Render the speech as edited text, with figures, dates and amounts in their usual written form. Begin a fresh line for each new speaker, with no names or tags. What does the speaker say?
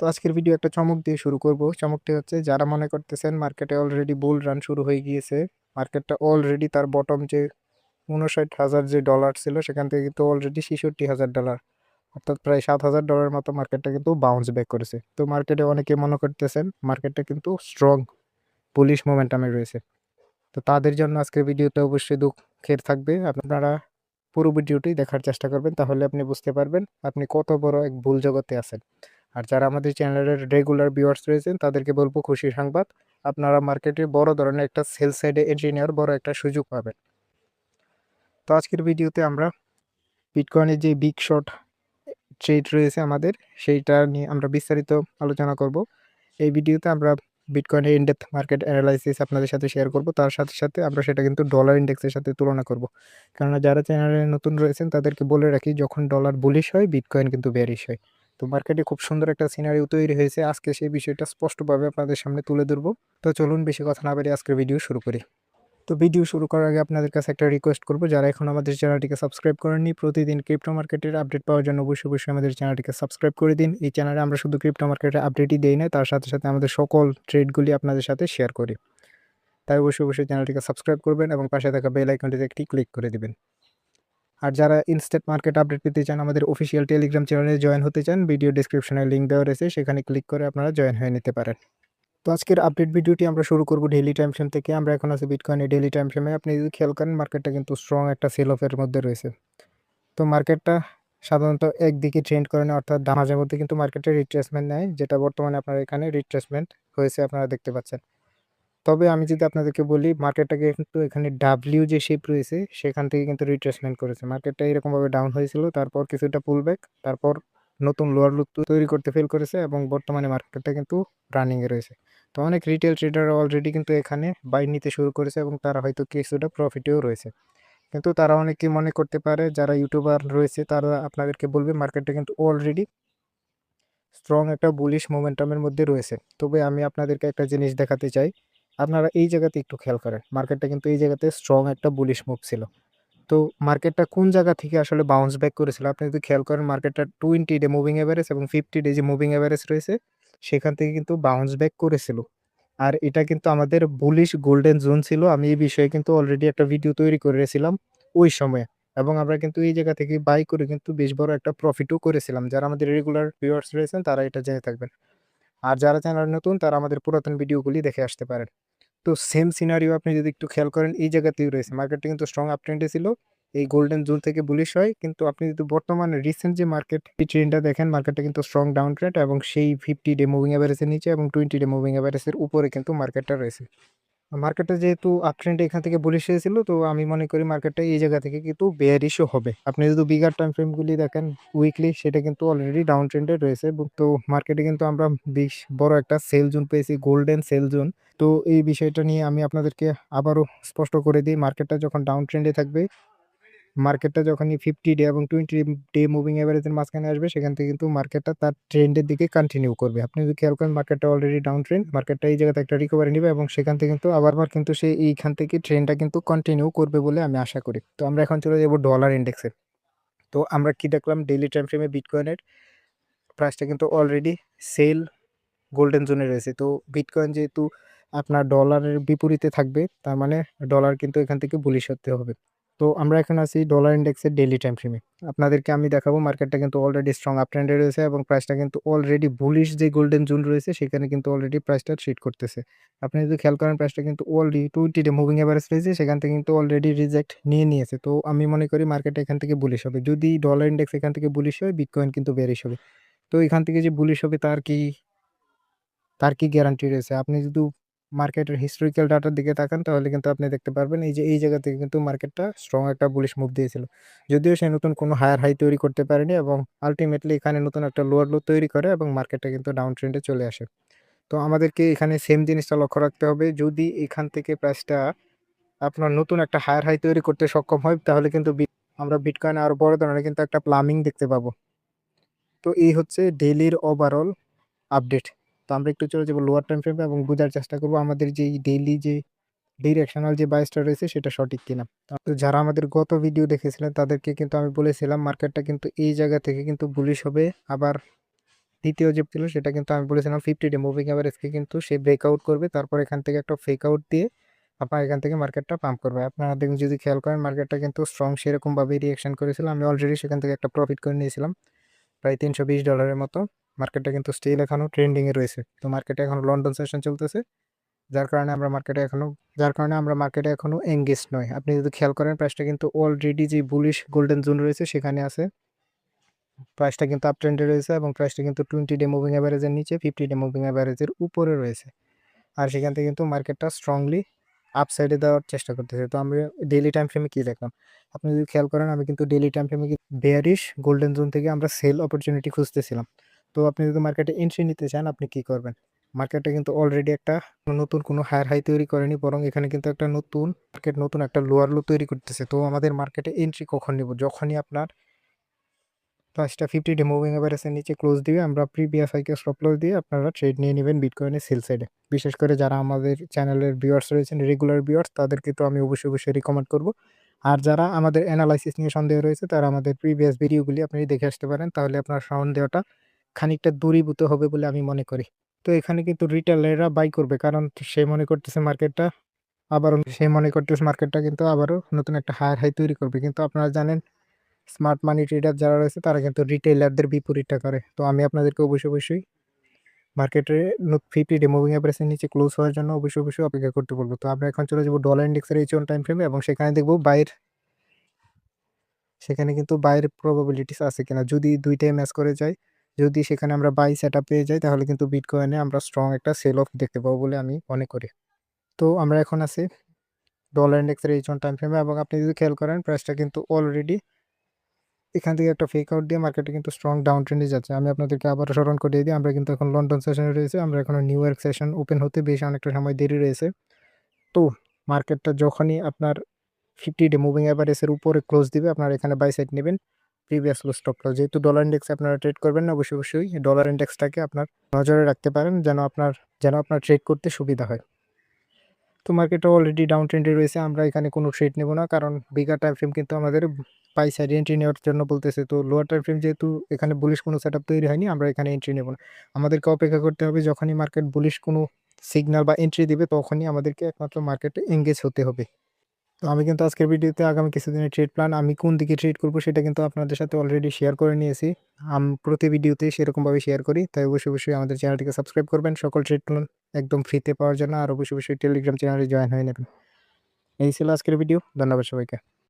তো আজকের ভিডিও একটা চমক দিয়ে শুরু করব। চমকটি হচ্ছে যারা মনে করতেছেন মার্কেটে অলরেডি বুল রান শুরু হয়ে গিয়েছে, মার্কেটটা অলরেডি তার বটম যে ৫৯,০০০ যে ডলার ছিল সেখান থেকে কিন্তু অলরেডি ৬৬,০০০ ডলার, অর্থাৎ প্রায় ৭,০০০ ডলার মতো মার্কেটটা কিন্তু বাউন্স ব্যাক করেছে। তো মার্কেটে অনেকে মনে করতেছেন মার্কেটটা কিন্তু স্ট্রং বুলিশ মোমেন্টামে রয়েছে। তো তাদের জন্য আজকের ভিডিওটা অবশ্যই দুঃখের থাকবে। আপনারা পুরো ভিডিওটি দেখার চেষ্টা করবেন, তাহলে আপনি বুঝতে পারবেন আপনি কত বড় এক ভুল জগতে আছেন। আর যারা আমাদের চ্যানেলের রেগুলার ভিউয়ার্স রয়েছেন তাদেরকে বলবো খুশির সংবাদ, আপনারা মার্কেটে বড় ধরনের একটা সেল সাইডে এন্ট্রি নেওয়ার বড় একটা সুযোগ পাবেন। তো আজকের ভিডিওতে আমরা বিটকয়েনের যে বিগ শর্ট ট্রেড রয়েছে আমাদের, সেইটা নিয়ে আমরা বিস্তারিত আলোচনা করব। এই ভিডিওতে আমরা বিটকয়েনের ইনডেপথ মার্কেট অ্যানালাইসিস আপনাদের সাথে শেয়ার করব, তার সাথে সাথে আমরা সেটা কিন্তু ডলার ইন্ডেক্সের সাথে তুলনা করব। কেননা যারা চ্যানেলে নতুন রয়েছেন তাদেরকে বলে রাখি, যখন ডলার বুলিশ হয় বিটকয়েন কিন্তু বেয়ারিশ হয়। তো মার্কেটে খুব সুন্দর একটা সিনারিও তৈরি হয়েছে, আজকে সেই বিষয়টা স্পষ্টভাবে আপনাদের সামনে তুলে ধরবো। তো চলুন বেশি কথা না বাড়িয়ে আজকের ভিডিও শুরু করি। তো ভিডিও শুরু করার আগে আপনাদের কাছে একটা রিকোয়েস্ট করব, যারা এখন আমাদের চ্যানেলটিকে সাবস্ক্রাইব করেননি, প্রতিদিন ক্রিপ্টো মার্কেটের আপডেট পাওয়ার জন্য অবশ্যই অবশ্যই আমাদের চ্যানেলটিকে সাবস্ক্রাইব করে দিন। এই চ্যানেলে আমরা শুধু ক্রিপ্টো মার্কেটের আপডেটই দেই না, তার সাথে সাথে আমাদের সকল ট্রেডগুলি আপনাদের সাথে শেয়ার করি। তাই অবশ্যই অবশ্যই চ্যানেলটিকে সাবস্ক্রাইব করবেন এবং পাশে থাকা বেল আইকনটিতে একটি ক্লিক করে দিবেন। আর যারা ইনস্ট্যান্ট মার্কেট আপডেট পেতে চান, আমাদের অফিসিয়াল টেলিগ্রাম চ্যানেলে জয়েন হতে চান, ভিডিও ডেসক্রিপশনে লিঙ্ক দেওয়া রয়েছে, সেখানে ক্লিক করে আপনারা জয়েন হয়ে নিতে পারেন। তো আজকের আপডেট ভিডিওটি আমরা শুরু করব ডেইলি টাইম ফ্রেম থেকে। আমরা এখন আছি বিটকয়েনের ডেইলি টাইম ফ্রেমে। আপনি যদি খেয়াল করেন মার্কেটটা কিন্তু স্ট্রং একটা সেল অফের মধ্যে রয়েছে। তো মার্কেটটা সাধারণত একদিকে ট্রেন্ড করে না, অর্থাৎ মাঝে মধ্যে কিন্তু মার্কেটে রিট্রেসমেন্ট নেয়, যেটা বর্তমানে আপনারা এখানে রিট্রেসমেন্ট হয়েছে আপনারা দেখতে পাচ্ছেন। তবে আমি যদি আপনাদেরকে বলি, মার্কেটটাকে কিন্তু এখানে ডাব্লিউ যে শেপ রয়েছে সেখান থেকে কিন্তু রিট্রেসমেন্ট করেছে। মার্কেটটা এরকমভাবে ডাউন হয়েছিল, তারপর কিছুটা পুলব্যাক, তারপর নতুন লোয়ার লুক তৈরি করতে ফেল করেছে এবং বর্তমানে মার্কেটটা কিন্তু রানিংয়ে রয়েছে। তো অনেক রিটেল ট্রেডার অলরেডি কিন্তু এখানে বাই নিতে শুরু করেছে এবং তারা হয়তো কিছুটা প্রফিটেও রয়েছে। কিন্তু তারা অনেকে মনে করতে পারে, যারা ইউটিউবার রয়েছে তারা আপনাদেরকে বলবে মার্কেটটা কিন্তু অলরেডি স্ট্রং একটা বুলিশ মোমেন্টামের মধ্যে রয়েছে। তবে আমি আপনাদেরকে একটা জিনিস দেখাতে চাই, আপনারা এই জায়গাতে একটু খেয়াল করেন, মার্কেটটা কিন্তু এই জায়গাতে স্ট্রং একটা বুলিশ মুভ ছিল। তো মার্কেটটা কোন জায়গা থেকে আসলে বাউন্স ব্যাক করেছিল আপনি যদি খেয়াল করেন, মার্কেটটা 20 ডে মুভিং এভারেজ এবং 50 ডে যে মুভিং এভারেজ রয়েছে সেখান থেকে কিন্তু বাউন্স ব্যাক করেছিল। আর এটা কিন্তু আমাদের বুলিশ গোল্ডেন জোন ছিল। আমি এই বিষয়ে কিন্তু অলরেডি একটা ভিডিও তৈরি করেছিলাম ওই সময়ে, এবং আমরা কিন্তু এই জায়গা থেকে বাই করে কিন্তু বেশ বড় একটা প্রফিটও করেছিলাম। যারা আমাদের রেগুলার ভিউয়ার্স রয়েছেন তারা এটা জেনে থাকবেন। আর যারা চ্যানেল নতুন তারা আমাদের পুরাতন ভিডিওগুলি দেখে আসতে পারেন। তো সেম সিনারিও আপনি যদি একটু খেয়াল করেন, এই জায়গাতেই রয়েছে। মার্কেটটা কিন্তু স্ট্রং আপ ট্রেন্ডে ছিল, এই গোল্ডেন জোন থেকে বুলিশ হয়। কিন্তু আপনি যদি বর্তমানে রিসেন্ট যে মার্কেট ট্রেন্ডটা দেখেন, মার্কেটটা কিন্তু স্ট্রং ডাউন ট্রেন্ড এবং সেই 50 ডে মুভিং অ্যাভারেজের নিচে এবং 20 ডে মুভিং অ্যাভারেজের উপরে কিন্তু মার্কেটটা রয়েছে। মার্কেটটা যেহেতু আপ ট্রেন্ডে এখান থেকে বুলিশ হয়েছিল, তো আমি মনে করি মার্কেটটা এই জায়গা থেকে কিন্তু বেয়ারিশও হবে। আপনি যদি বিগার টাইম ফ্রেমগুলি দেখেন উইকলি, সেটা কিন্তু অলরেডি ডাউন ট্রেন্ডে রয়েছে। তো মার্কেটে কিন্তু আমরা বেশ বড় একটা সেল জোন পেয়েছি, গোল্ডেন সেল জোন। তো এই বিষয়টা নিয়ে আমি আপনাদেরকে আবারও স্পষ্ট করে দিই, মার্কেটটা যখন ডাউন ট্রেন্ডে থাকবে, মার্কেটটা যখনই 50 ডে এবং 20 ডে মুভিং এভারেজের মাঝখানে আসবে, সেখান থেকে কিন্তু মার্কেটটা তার ট্রেন্ডের দিকে কন্টিনিউ করবে। আপনি যদি খেয়াল করেন মার্কেটটা অলরেডি ডাউন ট্রেন্ড, মার্কেটটা এই জায়গাতে একটা রিকভারি নেবে এবং সেখান থেকে কিন্তু আবার কিন্তু সে এইখান থেকে ট্রেন্ডটা কিন্তু কন্টিনিউ করবে বলে আমি আশা করি। তো আমরা এখন চলে যাব ডলার ইন্ডেক্সে। তো আমরা কি দেখলাম, ডেইলি টাইম ফ্রেমে বিটকয়েনের প্রাইসটা কিন্তু অলরেডি সেল গোল্ডেন জোনে রয়েছে। তো বিটকয়েন যেহেতু আপনার ডলারের বিপরীতে থাকবে, তার মানে ডলার কিন্তু এখান থেকে বুলিশ হতে হবে। তো আমরা এখন আছি ডলার ইন্ডেক্সের ডেইলি টাইম ফ্রেমে। আপনাদেরকে আমি দেখাবো মার্কেটটা কিন্তু অলরেডি স্ট্রং আপ ট্রেন্ডে রয়েছে এবং প্রাইসটা কিন্তু অলরেডি বুলিশ যে গোল্ডেন জোন রয়েছে সেখানে কিন্তু অলরেডি প্রাইসটা ট্রেড করতেছে। আপনি যদি খেয়াল করেন, প্রাইসটা কিন্তু অলরেডি 20 ডে মুভিং এভারেজ রয়েছে, সেখান থেকে কিন্তু অলরেডি রিজেক্ট নিয়ে নিয়েছে। তো আমি মনে করি মার্কেটটা এখান থেকে বুলিশ হবে। যদি ডলার ইন্ডেক্স এখান থেকে বুলিশ হয়, বিটকয়েন কিন্তু বেরিশ হবে। তো এখান থেকে যে বুলিশ হবে তার কি গ্যারান্টি রয়েছে? আপনি যদি মার্কেটের হিস্টোরিক্যাল ডাটার দিকে তাকান, তাহলে কিন্তু আপনি দেখতে পারবেন এই যে এই জায়গা থেকে কিন্তু মার্কেটটা স্ট্রং একটা বুলিশ মুভ দিয়েছিল। যদিও সে নতুন কোনো হায়ার হাই তৈরি করতে পারেনি এবং আল্টিমেটলি এখানে নতুন একটা লোয়ার লো তৈরি করে এবং মার্কেটটা কিন্তু ডাউন ট্রেন্ডে চলে আসে। তো আমাদেরকে এখানে সেম জিনিসটা লক্ষ্য রাখতে হবে, যদি এখান থেকে প্রাইসটা আপনার নতুন একটা হায়ার হাই তৈরি করতে সক্ষম হয়, তাহলে কিন্তু আমরা বিটকয়েনে আরো বড় ধরনের কিন্তু একটা প্লামিং দেখতে পাবো। তো এই হচ্ছে ডেইলির ওভারঅল আপডেট। তো আমরা একটু চলে যাবো লোয়ার টাইম ফ্রেমে এবং বোঝার চেষ্টা করবো আমাদের যে ডেইলি যে ডিরেকশনাল যে বাইসটা রয়েছে সেটা সঠিক কিনা। তো যারা আমাদের গত ভিডিও দেখেছিলেন তাদেরকে কিন্তু আমি বলেছিলাম মার্কেটটা কিন্তু এই জায়গা থেকে কিন্তু বুলিশ হবে, আবার দ্বিতীয় যে ছিল সেটা কিন্তু আমি বলেছিলাম 50 ডে মুভিং অ্যাভারেজকে কিন্তু সে ব্রেকআউট করবে, তারপর এখান থেকে একটা ফেক আউট দিয়ে আপনার এখান থেকে মার্কেটটা পাম্প করবে। আপনারা দেখুন যদি খেয়াল করেন মার্কেটটা কিন্তু স্ট্রং সেরকমভাবে রিয়াকশন করেছিল। আমি অলরেডি সেখান থেকে একটা প্রফিট করে নিয়েছিলাম প্রায় $320 মতো। মার্কেটটা কিন্তু স্টিল এখনো ট্রেন্ডিংয়ে রয়েছে। তো মার্কেটে এখন লন্ডন সেশন চলতেছে, যার কারণে আমরা মার্কেটে এখনো এঙ্গেজ নয়। আপনি যদি খেয়াল করেন প্রাইসটা কিন্তু অলরেডি যে বুলিশ গোল্ডেন জোন রয়েছে সেখানে আছে, প্রাইসটা কিন্তু আপ ট্রেন্ডে রয়েছে এবং প্রাইসটা কিন্তু 20 ডে মুভিং অ্যাভারেজের নিচে, 50 ডে মুভিং অ্যাভারেজের উপরে রয়েছে। আর সেখান থেকে কিন্তু মার্কেটটা স্ট্রংলি আপসাইডে দেওয়ার চেষ্টা করতেছে। তো আমি ডেইলি টাইম ফ্রেমে কি দেখলাম, আপনি যদি খেয়াল করেন আমি কিন্তু ডেইলি টাইম ফ্রেমে বেয়ারিশ গোল্ডেন জোন থেকে আমরা সেল অপরচুনিটি খুঁজতেছিলাম। তো আপনি যদি মার্কেটে এন্ট্রি নিতে চান আপনি কি করবেন, মার্কেটটা কিন্তু অলরেডি একটা নতুন কোনো হায়ার হাই তৈরি করেনি, বরং এখানে কিন্তু একটা নতুন একটা লোয়ার লো তৈরি করতেছে। তো আমাদের মার্কেটে এন্ট্রি কখন নিব, যখনই আপনার প্রাইসটা 50 ডে মুভিং এভারেজের নিচে ক্লোজ দিবে, আমরা প্রিভিয়াস হাইকে স্টপ লস দিয়ে আপনারা ট্রেড নিয়ে নেবেন বিটকয়েনের সেল সাইডে। বিশেষ করে যারা আমাদের চ্যানেলের ভিউয়ার্স রয়েছেন, রেগুলার ভিউয়ার্স, তাদেরকে তো আমি অবশ্যই রিকমেন্ড করব। আর যারা আমাদের অ্যানালাইসিস নিয়ে সন্দেহ রয়েছে তারা আমাদের প্রিভিয়াস ভিডিওগুলি আপনি দেখে আসতে পারেন, তাহলে আপনার সন্দেহটা খানিকটা দূরীভূত হবে বলে আমি মনে করি। তো এখানে কিন্তু রিটেলাররা বাই করবে, কারণ সে মনে করতেছে মার্কেটটা কিন্তু আবারও নতুন একটা হায়ার হাই তৈরি করবে। কিন্তু আপনারা জানেন স্মার্ট মানি ট্রেডার যারা রয়েছে তারা কিন্তু রিটেইলারদের বিপরীতটা করে। তো আমি আপনাদেরকে অবশ্যই মার্কেটে 50 ডে মুভিং অ্যাভারেজের নিচে ক্লোজ হওয়ার জন্য অবশ্যই অপেক্ষা করতে বলবো। তো আমরা এখন চলে যাবো ডলার ইন্ডেক্সের H1 টাইম ফ্রেমে এবং সেখানে কিন্তু বাইরের প্রবাবিলিটিস আছে কিনা। যদি দুইটাই ম্যাচ করে যায়, যদি সেখানে আমরা বাই সেটআপ পেয়ে যাই, তাহলে কিন্তু বিটকয়েনে আমরা স্ট্রং একটা সেল অফ দেখতে পাবো বলে আমি মনে করি। তো আমরা এখন আছি ডলার ইন্ডেক্সের H1 টাইম ফ্রেমে এবং আপনি যদি খেয়াল করেন প্রাইসটা কিন্তু অলরেডি এখান থেকে একটা ফেক আউট দিয়ে মার্কেটে কিন্তু স্ট্রং ডাউন ট্রেন্ডে যাচ্ছে। আমি আপনাদেরকে আবারও স্মরণ করিয়ে দিই, আমরা কিন্তু এখন লন্ডন সেশনে রয়েছে, আমরা এখনো নিউ ইয়র্ক সেশন ওপেন হতে বেশ অনেকটা সময় দেরি রয়েছে। তো মার্কেটটা যখনই আপনার 50 ডে মুভিং অ্যাভারেজের উপরে ক্লোজ দিবে আপনার এখানে বাই সাইড নেবেন, প্রিভিয়াস লো স্টপ লস। যেহেতু ডলার ইন্ডেক্সে আপনারা ট্রেড করবেন না, অবশ্যই ডলার ইন্ডেক্সটাকে আপনার নজরে রাখতে পারেন যেন আপনার ট্রেড করতে সুবিধা হয়। তো মার্কেটটা অলরেডি ডাউন ট্রেন্ডে রয়েছে, আমরা এখানে কোনো ট্রেড নেব না, কারণ বিগার টাইম ফ্রেম কিন্তু আমাদের বাই সাইড এন্ট্রি নেওয়ার জন্য বলতেছে। তো লোয়ার টাইম ফ্রেম যেহেতু এখানে বুলিশ কোনো সেটআপ তৈরি হয়নি, আমরা এখানে এন্ট্রি নেব না। আমাদেরকে অপেক্ষা করতে হবে যখনই মার্কেট বুলিশ কোনো সিগন্যাল বা এন্ট্রি দিবে, তখনই আমাদেরকে একমাত্র মার্কেটে এঙ্গেজ হতে হবে। তো আমি কিন্তু আজকের ভিডিওতে আগামী কিছুদিনের ট্রেড প্ল্যান, আমি কোন দিকে ট্রেড করব সেটা কিন্তু আপনাদের সাথে অলরেডি শেয়ার করে নিয়েছি। প্রতি ভিডিওতে সেরকমভাবে শেয়ার করি, তাই অবশ্যই আমাদের চ্যানেলটিকে সাবস্ক্রাইব করবেন সকল ট্রেড প্ল্যান একদম ফ্রিতে পাওয়ার জন্য। আর অবশ্যই টেলিগ্রাম চ্যানেলে জয়েন হয়ে নেবেন। এই ছিল আজকের ভিডিও। ধন্যবাদ সবাইকে।